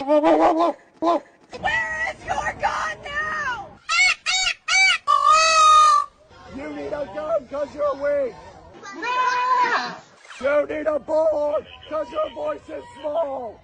Where is your gun now? You need a gun because you're weak. You need a board because your voice is small.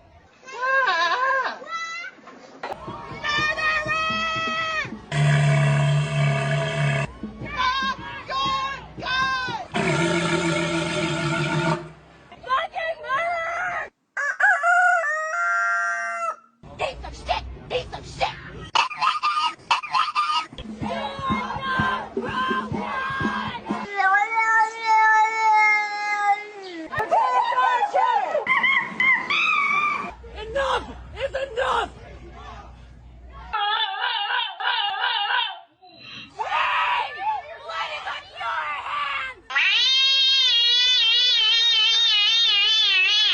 Enough is enough! Blood is on your hands!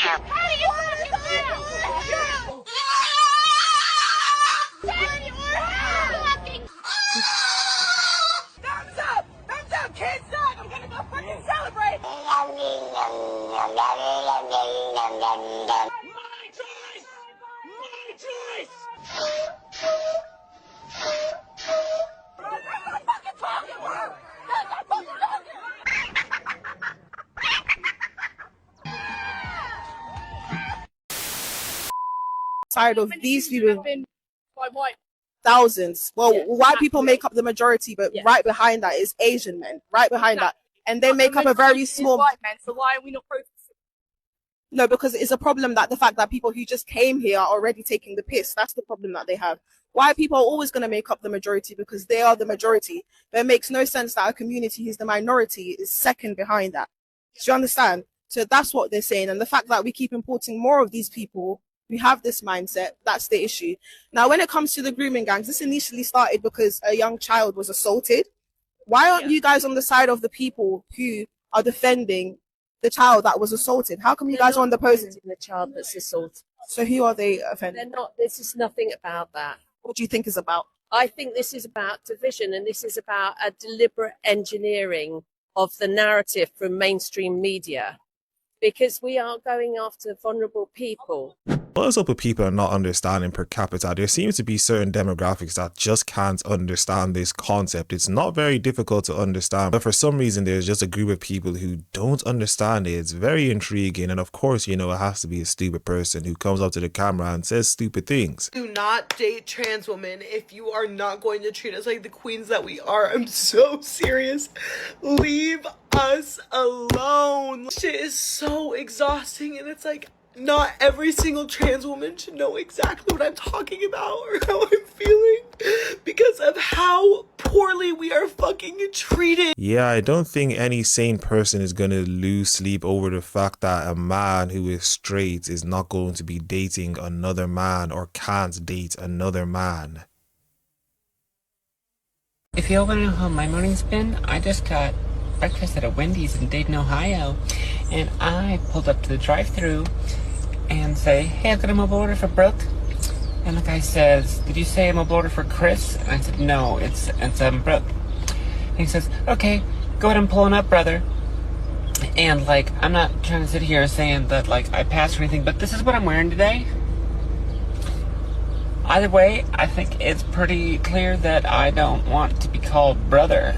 How do you fucking feel? Thumbs up! Thumbs up! Kids up! I'm gonna go fucking celebrate! My choice! My choice! That's what I'm fucking talking about! That's what I'm fucking talking about! Side of these people, By white. thousands. Well, Yeah, white people exactly. make up the majority, but Yeah. right behind that is Asian men. Right behind that, and they make up a very small. White men, so why are we not protesting? No, because it's a problem that the fact that people who just came here are already taking the piss. That's the problem that they have. White people are always going to make up the majority because they are the majority. But it makes no sense that a community who's the minority is second behind that. Do you understand? So that's what they're saying. And the fact that we keep importing more of these people who have this mindset, that's the issue. Now, when it comes to the grooming gangs, this initially started because a young child was assaulted. Why aren't you guys on the side of the people who are defending the child that was assaulted? How come you guys are on the opposing? The child that's assaulted. So who are they They're offending? not. This is nothing about that. What do you think is about? I think this is about division, and this is about a deliberate engineering of the narrative from mainstream media, because we are going after vulnerable people. What's up with people are not understanding per capita? There seems to be certain demographics that just can't understand this concept. It's not very difficult to understand, but for some reason there's just a group of people who don't understand it. It's very intriguing, and of course, you know, it has to be a stupid person who comes up to the camera and says stupid things. Do not date trans women if you are not going to treat us like the queens that we are. I'm so serious. Leave us alone. Shit is so exhausting, and it's like, not every single trans woman should know exactly what I'm talking about or how I'm feeling because of how poorly we are fucking treated. Yeah, I don't think any sane person is going to lose sleep over the fact that a man who is straight is not going to be dating another man or can't date another man. If you all want to know how my morning's been, I just got breakfast at a Wendy's in Dayton, Ohio, and I pulled up to the drive-thru and say, "Hey, I've got a mobile order for Brooke." And the guy says, "Did you say a mobile order for Chris?" And I said, "No, it's Brooke." And he says, "Okay, go ahead and pull him up, brother." And like, I'm not trying to sit here saying that like I passed or anything, but this is what I'm wearing today. Either way, I think it's pretty clear that I don't want to be called brother.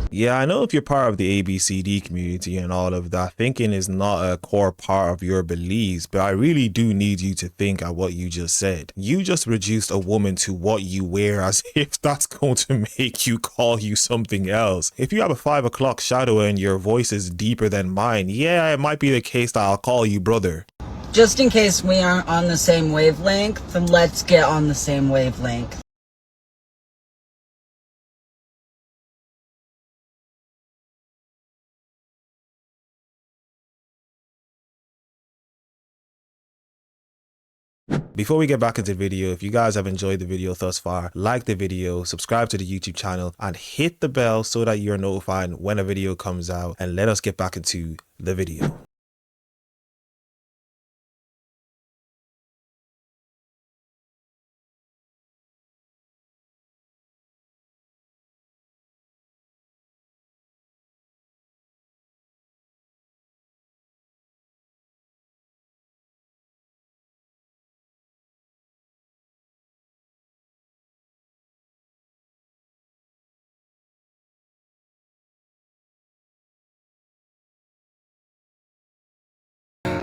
Yeah, I know if you're part of the ABCD community and all of that, thinking is not a core part of your beliefs, but I really do need you to think at what you just said. You just reduced a woman to what you wear as if that's going to make you call you something else. If you have a 5 o'clock shadow and your voice is deeper than mine, yeah, it might be the case that I'll call you brother. Just in case we aren't on the same wavelength, then let's get on the same wavelength. Before we get back into the video, if you guys have enjoyed the video thus far, like the video, subscribe to the YouTube channel, and hit the bell so that you're notified when a video comes out, and let us get back into the video.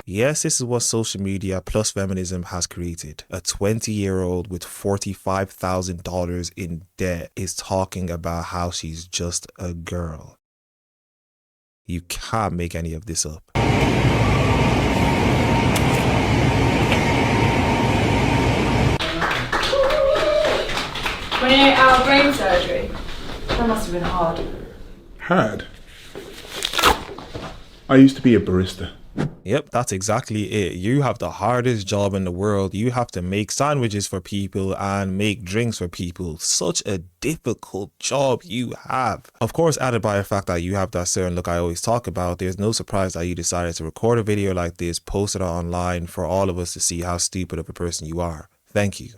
Yes, this is what social media plus feminism has created. A 20-year-old with $45,000 in debt is talking about how she's just a girl. You can't make any of this up. 28-hour brain surgery. That must have been hard. Hard? I used to be a barista. Yep, that's exactly it. You have the hardest job in the world. You have to make sandwiches for people and make drinks for people. Such a difficult job you have. Of course, added by the fact that you have that certain look I always talk about, there's no surprise that you decided to record a video like this, post it online for all of us to see how stupid of a person you are. Thank you.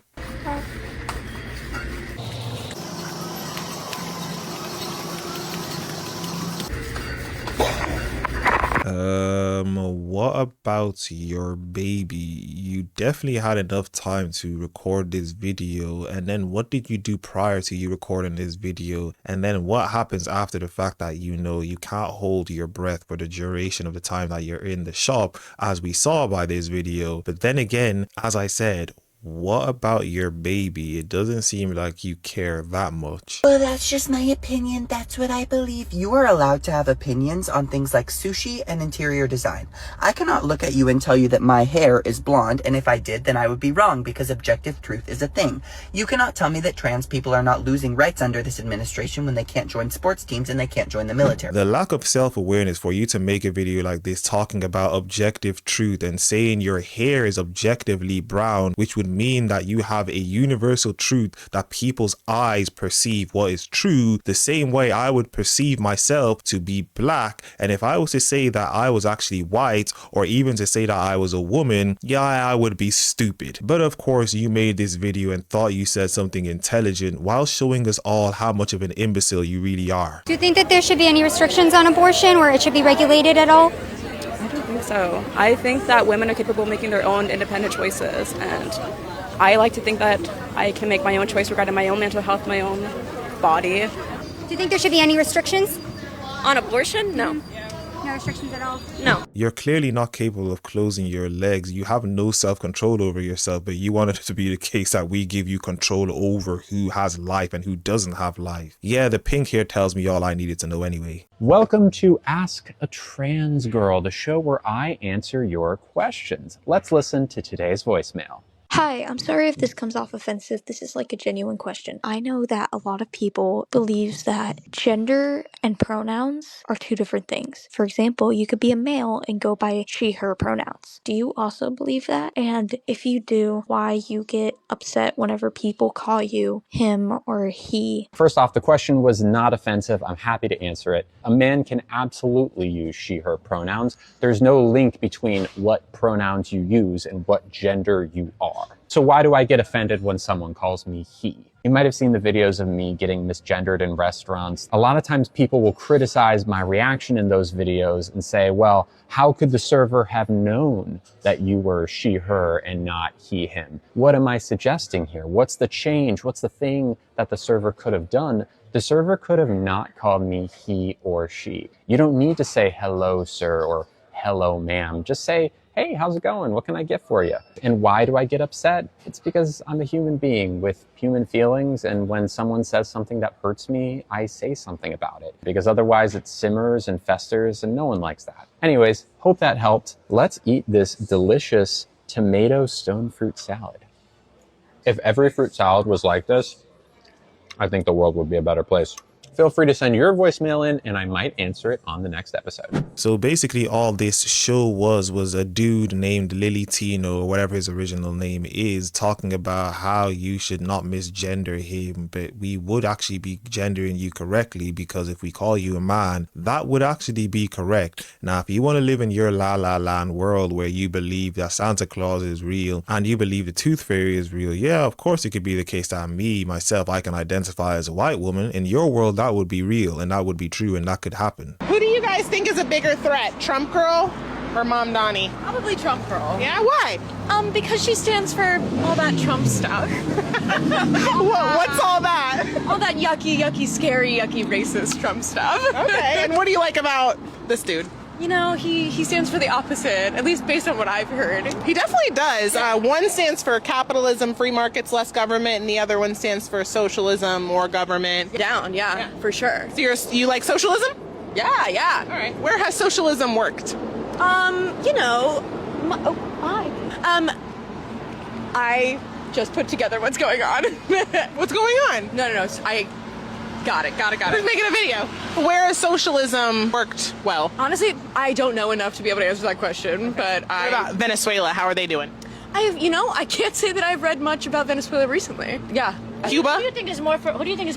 What about your baby? You definitely had enough time to record this video, and then what did you do prior to you recording this video? And then what happens after the fact that you know you can't hold your breath for the duration of the time that you're in the shop, as we saw by this video? But then again, as I said, what about your baby? It doesn't seem like you care that much. Well, that's just my opinion. That's what I believe. You are allowed to have opinions on things like sushi and interior design. I cannot look at you and tell you that my hair is blonde, and if I did, then I would be wrong, because objective truth is a thing. You cannot tell me that trans people are not losing rights under this administration when they can't join sports teams and they can't join the military. The lack of self-awareness for you to make a video like this talking about objective truth and saying your hair is objectively brown, which would mean that you have a universal truth that people's eyes perceive what is true, the same way I would perceive myself to be black. And if I was to say that I was actually white, or even to say that I was a woman, yeah, I would be stupid. But of course, you made this video and thought you said something intelligent while showing us all how much of an imbecile you really are. Do you think that there should be any restrictions on abortion, or it should be regulated at all? I don't think so. I think that women are capable of making their own independent choices, and I like to think that I can make my own choice regarding my own mental health, my own body. Do you think there should be any restrictions? On abortion? No. No restrictions at all? No. You're clearly not capable of closing your legs. You have no self-control over yourself, but you want it to be the case that we give you control over who has life and who doesn't have life. Yeah, the pink hair tells me all I needed to know anyway. Welcome to Ask a Trans Girl, the show where I answer your questions. Let's listen to today's voicemail. Hi, I'm sorry if this comes off offensive. This is like a genuine question. I know that a lot of people believes that gender and pronouns are two different things. For example, you could be a male and go by she, her pronouns. Do you also believe that? And if you do, why you get upset whenever people call you him or he? First off, the question was not offensive. I'm happy to answer it. A man can absolutely use she, her pronouns. There's no link between what pronouns you use and what gender you are. So why do I get offended when someone calls me he? You might have seen the videos of me getting misgendered in restaurants. A lot of times people will criticize my reaction in those videos and say, well, how could the server have known that you were she, her, and not he, him? What am I suggesting here? What's the change? What's the thing that the server could have done? The server could have not called me he or she. You don't need to say hello, sir, or hello, ma'am. Just say, hey, how's it going? What can I get for you? And why do I get upset? It's because I'm a human being with human feelings, and when someone says something that hurts me, I say something about it, because otherwise it simmers and festers, and no one likes that. Anyways, hope that helped. Let's eat this delicious tomato stone fruit salad. If every fruit salad was like this, I think the world would be a better place. Feel free to send your voicemail in and I might answer it on the next episode. So basically all this show was a dude named Lily Tino, or whatever his original name is, talking about how you should not misgender him, but we would actually be gendering you correctly, because if we call you a man, that would actually be correct. Now, if you want to live in your la la land world where you believe that Santa Claus is real and you believe the tooth fairy is real, yeah, of course it could be the case that myself, I can identify as a white woman. In your world, that would be real and that would be true and that could happen. Who do you guys think is a bigger threat, Trump girl or Mom Donnie? Probably Trump girl. Yeah, why? Because she stands for all that Trump stuff. What's all that? All that yucky, scary, racist Trump stuff. Okay, and what do you like about this dude? You know, he stands for the opposite, at least based on what I've heard. He definitely does. One stands for capitalism, free markets, less government, and the other one stands for socialism, more government. Down, yeah, for sure. So you like socialism? Yeah. All right. Where has socialism worked? You know, I just put together what's going on. What's going on? No, I got it. Who's making a video? Where has socialism worked well? Honestly, I don't know enough to be able to answer that question, but What about Venezuela? How are they doing? I can't say that I've read much about Venezuela recently. Yeah. Cuba? Who do you think is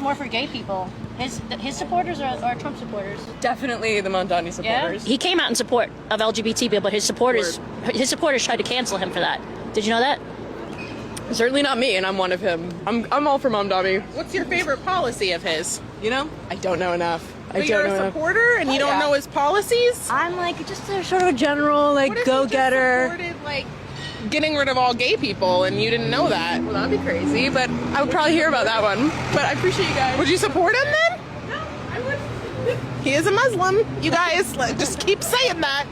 more for gay people? His supporters or Trump supporters? Definitely the Mondani supporters. Yeah? He came out in support of LGBT people, but his supporters tried to cancel him for that. Did you know that? Certainly not me, and I'm one of him. I'm all for Mondani. What's your favorite policy of his? You know, I don't know enough. But you're a supporter and you don't know his policies? I'm like just a sort of general go-getter. Supported, like getting rid of all gay people, and you didn't know that. Well, that'd be crazy, but I would probably hear about that one. But I appreciate you guys. Would you support him then? No, I would. He is a Muslim. You guys just keep saying that.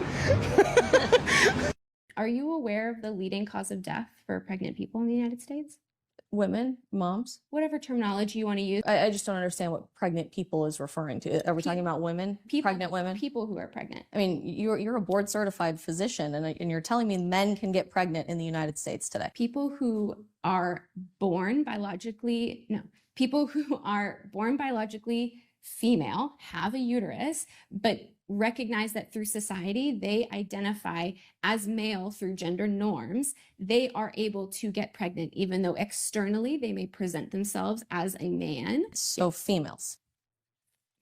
Are you aware of the leading cause of death for pregnant people in the United States? Women, moms. Whatever terminology you want to use. I just don't understand what pregnant people is referring to. Are we talking about women? Pregnant women? People who are pregnant. I mean, you're a board certified physician and you're telling me men can get pregnant in the United States today. People who are born biologically female, have a uterus, but recognize that through society, they identify as male through gender norms, they are able to get pregnant, even though externally they may present themselves as a man. So females.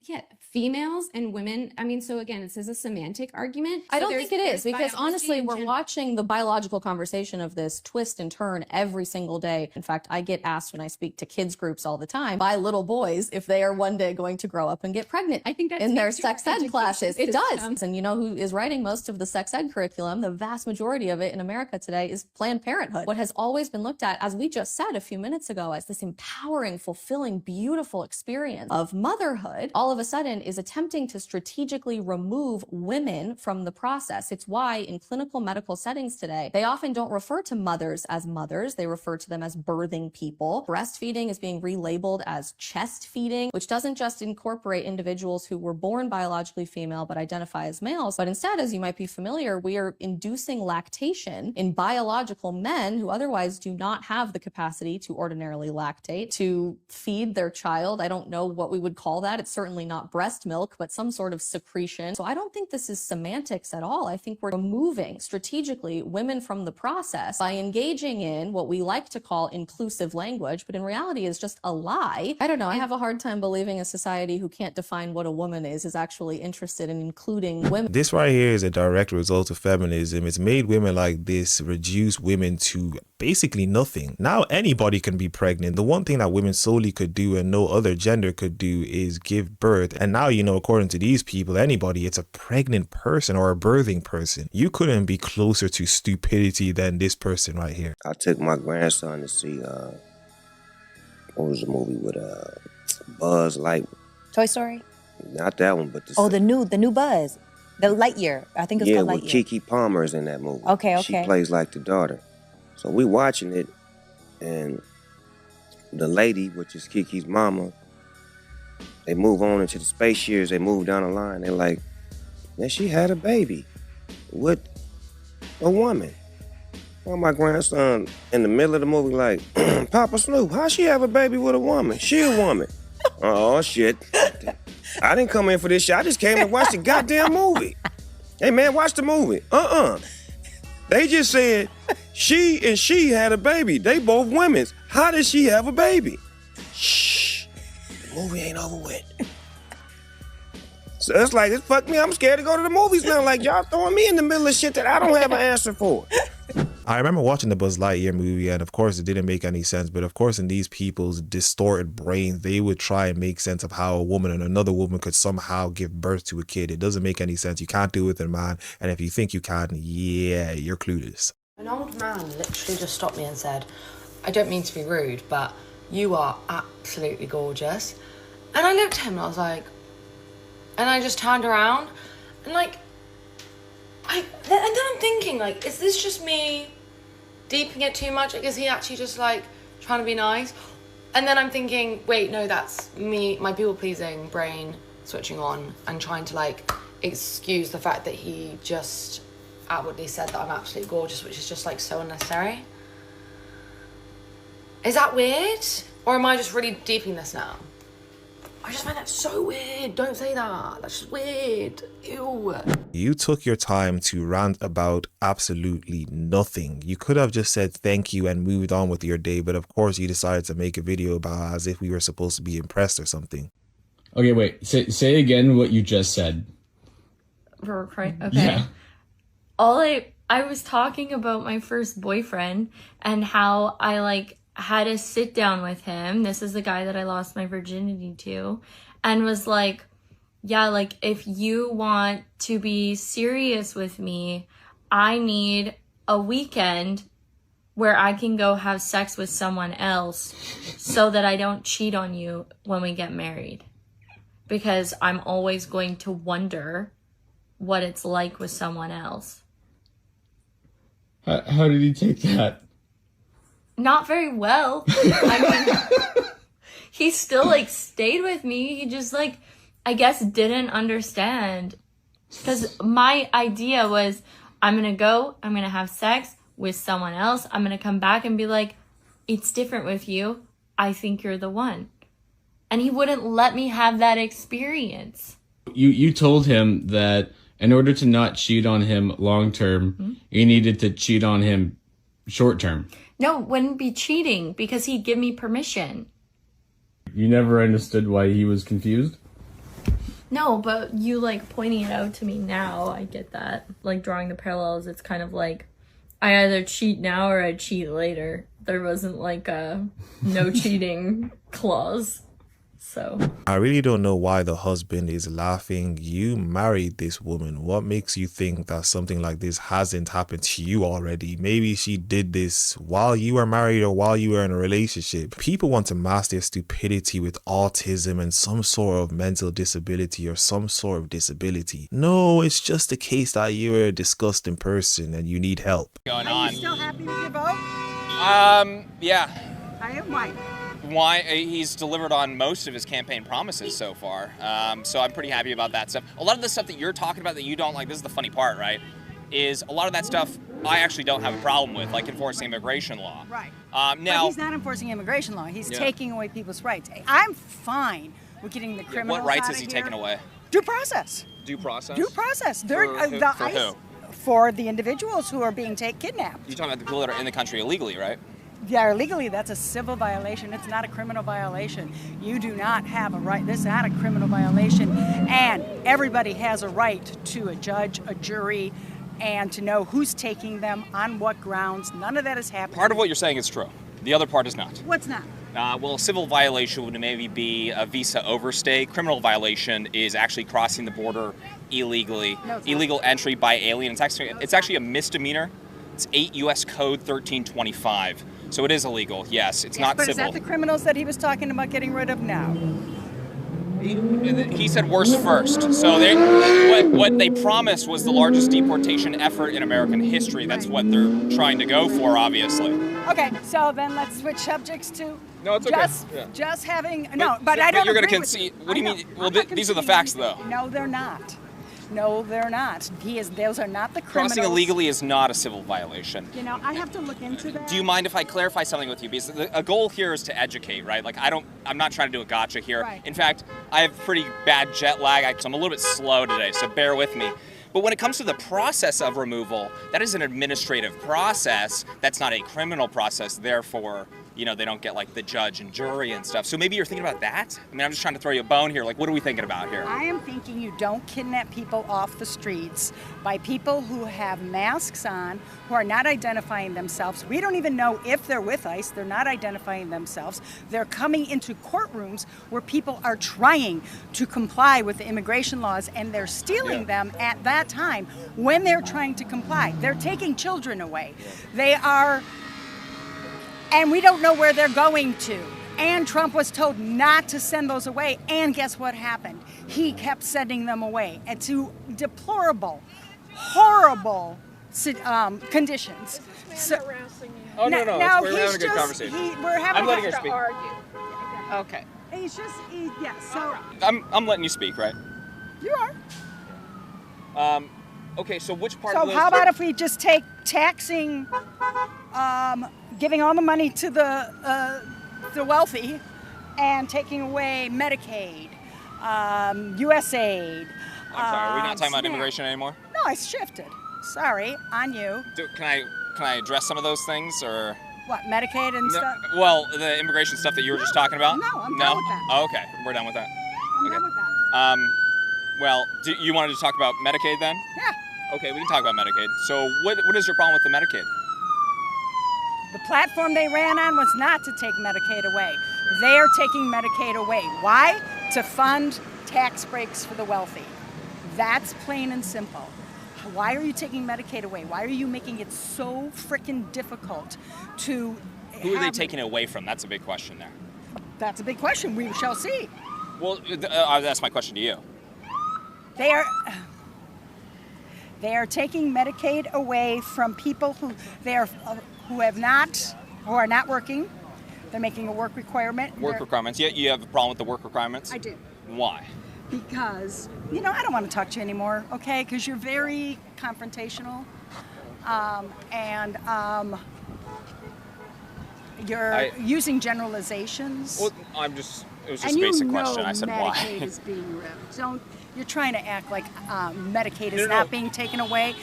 Yeah, females and women. I mean, so again, this is a semantic argument. I don't think it is, because honestly, we're watching the biological conversation of this twist and turn every single day. In fact, I get asked when I speak to kids groups all the time by little boys if they are one day going to grow up and get pregnant. I think that's in their sex ed classes. It does. And you know who is writing most of the sex ed curriculum? The vast majority of it in America today is Planned Parenthood. What has always been looked at, as we just said a few minutes ago, as this empowering, fulfilling, beautiful experience of motherhood, all of a sudden is attempting to strategically remove women from the process. It's why in clinical medical settings today, they often don't refer to mothers as mothers. They refer to them as birthing people. Breastfeeding is being relabeled as chest feeding, which doesn't just incorporate individuals who were born biologically female but identify as males, but instead, as you might be familiar, we are inducing lactation in biological men who otherwise do not have the capacity to ordinarily lactate, to feed their child. I don't know what we would call that. It's certainly not breast milk, but some sort of secretion. So I don't think this is semantics at all. I think we're removing strategically women from the process by engaging in what we like to call inclusive language, but in reality is just a lie. I don't know. I have a hard time believing a society who can't define what a woman is actually interested in including women. This right here is a direct result of feminism. It's made women like this reduce women to basically nothing. Now anybody can be pregnant. The one thing that women solely could do and no other gender could do is give birth. And now, you know, according to these people, anybody, it's a pregnant person or a birthing person. You couldn't be closer to stupidity than this person right here. I took my grandson to see, what was the movie with Buzz Lightyear? Toy Story? Not that one, but the new Buzz. The Lightyear. I think it's called Lightyear. Yeah, with Kiki Palmer is in that movie. Okay. She plays like the daughter. So we watching it, and the lady, which is Kiki's mama, they move on into the space years. They move down the line. They're like, man, she had a baby with a woman. Well, my grandson in the middle of the movie like, Papa Snoop, how she have a baby with a woman? She a woman. Oh, shit. I didn't come in for this shit. I just came to watch the goddamn movie. Hey, man, watch the movie. They just said she had a baby. They both women's. How did she have a baby? Shh. The movie ain't over with. So it's like, it fucked me. I'm scared to go to the movies now. Like, y'all throwing me in the middle of shit that I don't have an answer for. I remember watching the Buzz Lightyear movie, and of course it didn't make any sense, but of course in these people's distorted brains, they would try and make sense of how a woman and another woman could somehow give birth to a kid. It doesn't make any sense. You can't do it with a man, and if you think you can, yeah, you're clueless. An old man literally just stopped me and said, I don't mean to be rude, but you are absolutely gorgeous. And I looked at him and I was like, and I just turned around and like, and then I'm thinking, like, is this just me deeping it too much? Like, is he actually just, like, trying to be nice? And then I'm thinking, wait, no, that's me, my people-pleasing brain switching on and trying to, like, excuse the fact that he just outwardly said that I'm absolutely gorgeous, which is just, like, so unnecessary. Is that weird? Or am I just really deeping this now? I just find that so weird. Don't say that. That's just weird. Ew. You took your time to rant about absolutely nothing. You could have just said thank you and moved on with your day, but of course you decided to make a video about as if we were supposed to be impressed or something. Okay, wait. Say again what you just said. Okay. Yeah. I was talking about my first boyfriend and how I, like, had a sit down with him. This is the guy that I lost my virginity to, and was like, yeah, like, if you want to be serious with me, I need a weekend where I can go have sex with someone else so that I don't cheat on you when we get married. Because I'm always going to wonder what it's like with someone else. How did he take that? Not very well. I mean, he still, like, stayed with me. He just, like, I guess didn't understand. Because my idea was, I'm going to have sex with someone else. I'm going to come back and be like, it's different with you. I think you're the one. And he wouldn't let me have that experience. You told him that in order to not cheat on him long term, you needed to cheat on him short term. No, it wouldn't be cheating because he'd give me permission. You never understood why he was confused? No, but you, like, pointing it out to me now, I get that. Like, drawing the parallels, it's kind of like, I either cheat now or I cheat later. There wasn't, like, a no cheating clause. So I really don't know why the husband is laughing. You married this woman. What makes you think that something like this hasn't happened to you already? Maybe she did this while you were married or while you were in a relationship. People want to mask their stupidity with autism and some sort of mental disability or some sort of disability. No, it's just the case that you're a disgusting person and you need help. Going on. Are you still happy with your vote? Yeah. I am white. Why he's delivered on most of his campaign promises so far, so I'm pretty happy about that stuff. A lot of the stuff that you're talking about that you don't like, this is the funny part, right, is a lot of that stuff I actually don't have a problem with, like enforcing immigration law. Right. Now, but he's not enforcing immigration law. He's taking away people's rights. I'm fine with getting the criminals what rights out is he of taking here. away? Due process. Due process? Due process. For who? For the individuals who are being kidnapped. You're talking about the people that are in the country illegally, right? Yeah, illegally, that's a civil violation. It's not a criminal violation. You do not have a right. This is not a criminal violation. And everybody has a right to a judge, a jury, and to know who's taking them, on what grounds. None of that is happening. Part of what you're saying is true. The other part is not. What's not? Well, a civil violation would maybe be a visa overstay. Criminal violation is actually crossing the border illegally. No, it's illegal entry by alien. It's actually a misdemeanor. It's 8 U.S. Code 1325. So it is illegal, yes. It's not but civil. Is that the criminals that he was talking about getting rid of now? He said worse first. So what they promised was the largest deportation effort in American history. That's what they're trying to go for, obviously. Okay, so then let's switch subjects to no, it's okay. Just having I don't. But you're going to agree concede. What do you mean? Well, these are the facts, though. No, they're not. No, they're not. Those are not the criminals. Crossing illegally is not a civil violation. You know, I have to look into that. Do you mind if I clarify something with you? Because a goal here is to educate, right? Like I'm not trying to do a gotcha here. Right. In fact, I have pretty bad jet lag, so I'm a little bit slow today, so bear with me. But when it comes to the process of removal, that is an administrative process. That's not a criminal process. Therefore, they don't get like the judge and jury and stuff. So maybe you're thinking about that? I mean, I'm just trying to throw you a bone here. Like, what are we thinking about here? I am thinking you don't kidnap people off the streets by people who have masks on, who are not identifying themselves. We don't even know if they're with ICE. They're not identifying themselves. They're coming into courtrooms where people are trying to comply with the immigration laws, and they're stealing them at that time when they're trying to comply. They're taking children away. They are... And we don't know where they're going to. And Trump was told not to send those away. And guess what happened? He kept sending them away. And to deplorable, horrible conditions. So, Oh, no, now we're he's having a good just- conversation. we're having I'm letting her to speak. argue. Okay. He's just, so. I'm letting you speak, right? You are. Okay, so which part So of those... how about if we just take taxing, giving all the money to the wealthy, and taking away Medicaid, USAID. I'm sorry, are we not talking about SNAP. immigration anymore? No, I shifted. Sorry, on you. Can I address some of those things, or... What, Medicaid and stuff? Well, the immigration stuff that you were just talking about? No, I'm done with that. Oh, okay, we're done with that. I'm done with that. Well, you wanted to talk about Medicaid then? Yeah. Okay, we can talk about Medicaid. So what is your problem with the Medicaid? The platform they ran on was not to take Medicaid away. They are taking Medicaid away. Why? To fund tax breaks for the wealthy. That's plain and simple. Why are you taking Medicaid away? Why are you making it so freaking difficult to... Who are they taking it away from? That's a big question there. That's a big question. We shall see. Well, that's my question to you. They are taking Medicaid away from people who are not working. They're making a work requirement. Work requirements. Yeah, you have a problem with the work requirements? I do. Why? Because, I don't want to talk to you anymore, okay? Because you're very confrontational. You're using generalizations. Well, it was just a basic question. I said Medicaid why. is being ripped. You're trying to act like Medicaid is not being taken away.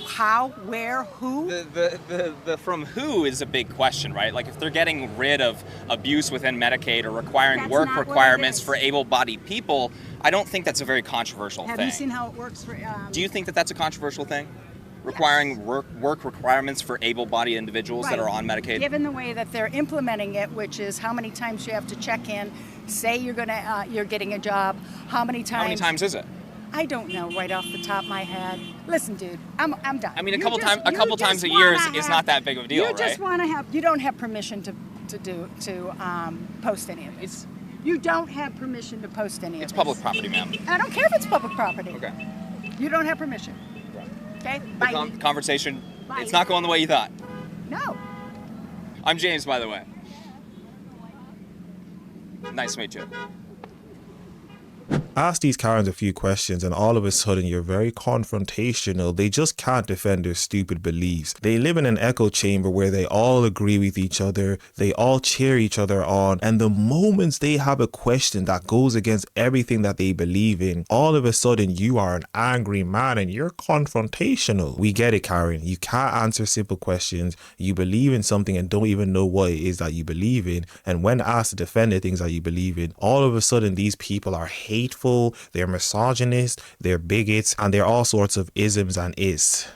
How, where, who? The from who is a big question, right? Like if they're getting rid of abuse within Medicaid or requiring That's work not what it requirements is. for able-bodied people, I don't think that's a very controversial Have thing. you seen how it works for... Do you think that that's a controversial thing? Requiring work requirements for able-bodied individuals that are on Medicaid? Given the way that they're implementing it, which is how many times you have to check in, say you're getting a job, how many times... How many times is it? I don't know right off the top of my head. Listen, dude, I'm done. I mean, a You couple just- times you just a year wanna is have- not that big of a deal, You right? just want to have. You don't have permission to post any of this. You don't have permission to post any of this. It's public property, ma'am. I don't care if it's public property. Okay. You don't have permission. Okay. The Bye. conversation, Bye. it's not going the way you thought. No. I'm James, by the way. Nice to meet you. Ask these Karens a few questions and all of a sudden you're very confrontational. They just can't defend their stupid beliefs. They live in an echo chamber where they all agree with each other. They all cheer each other on. And the moments they have a question that goes against everything that they believe in, all of a sudden you are an angry man and you're confrontational. We get it, Karen. You can't answer simple questions. You believe in something and don't even know what it is that you believe in. And when asked to defend the things that you believe in, all of a sudden these people are hateful, they're misogynist, they're bigots, and they're all sorts of isms and is.